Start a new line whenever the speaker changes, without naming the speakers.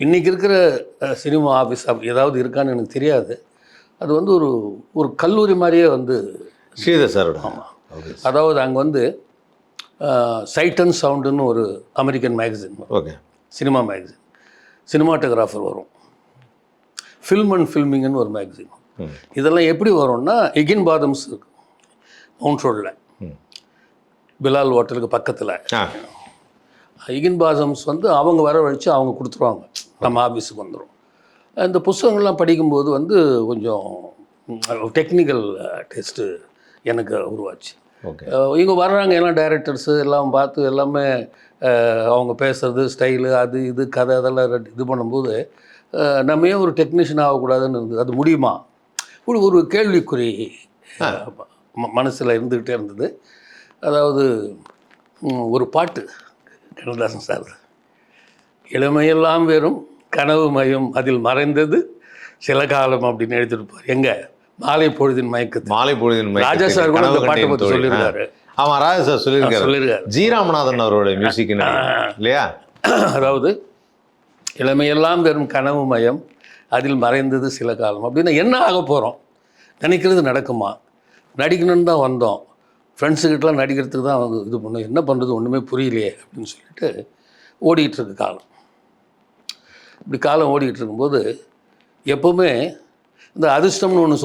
இன்றைக்கி இருக்கிற cinema office ஏதாவது இருக்கான்னு எனக்கு தெரியாது. அது வந்து ஒரு ஒரு கல்லூரி மாதிரியே வந்து
ஸ்ரீதர் சாரோட.
ஆமாம். அதாவது அங்கே வந்து சைட் அண்ட் சவுண்டுன்னு ஒரு American magazine,
okay,
cinema magazine, cinematographer வரும். ஃபில்ம் அண்ட் ஃபில்மிங்னு ஒரு மேகசின். இதெல்லாம் எப்படி வரும்னா எகின் பாதம்ஸ் இருக்கு மவுண்ட் ரோடில், பிலால் ஹோட்டலுக்கு பக்கத்தில். எகின் பாதம்ஸ் வந்து அவங்க வரவழைச்சு அவங்க கொடுத்துருவாங்க, நம்ம ஆஃபீஸுக்கு வந்துடும். இந்த புஸ்தகங்கள்லாம் படிக்கும்போது வந்து கொஞ்சம் டெக்னிக்கல் டெஸ்ட்டு எனக்கு உருவாச்சு. இங்கே வர்றாங்க எல்லாம் டைரக்டர்ஸு எல்லாம் பார்த்து எல்லாமே அவங்க பேசுகிறது ஸ்டைலு அது இது கதை அதெல்லாம் இது பண்ணும்போது நம்ம ஏன் ஒரு டெக்னீஷியன் ஆகக்கூடாதுன்னு இருந்தது. அது முடியுமா ஒரு கேள்விக்குறி மனசில் இருந்துக்கிட்டே இருந்தது. அதாவது ஒரு பாட்டு கண்ணதாசன் சார், இளமையெல்லாம் வெறும் கனவு மயம் அதில் மறைந்தது சில காலம் அப்படின்னு எழுதிருப்பார். எங்க மாலை பொழுதின் மயக்கத்து.
மாலை பொழுதின் மயக்கத்து
ராஜா சார் கூட அந்த பாட்டை பற்றி சொல்லியிருக்காரு.
ஆமாம், ராஜா சார் சொல்லியிருக்காரு. ஜி ராமநாதன் அவரோட மியூசிக் இல்லையா? அதாவது
இளமையெல்லாம் வெறும் கனவு மயம் அதில் மறைந்தது சில காலம் அப்படின்னா என்ன ஆக போகிறோம், நினைக்கிறது நடக்குமா, நடிக்கணும்னு தான் வந்தோம், ஃப்ரெண்ட்ஸுக்கிட்டலாம் நடிக்கிறதுக்கு தான் வந்து இது பண்ணோம், என்ன பண்ணுறது ஒன்றுமே புரியலையே அப்படின்னு சொல்லிட்டு ஓடிக்கிட்டு இருக்கு காலம். இப்படி காலம் ஓடிக்கிட்டு இருக்கும்போது எப்போவுமே இந்த அதிர்ஷ்டம்னு ஒன்று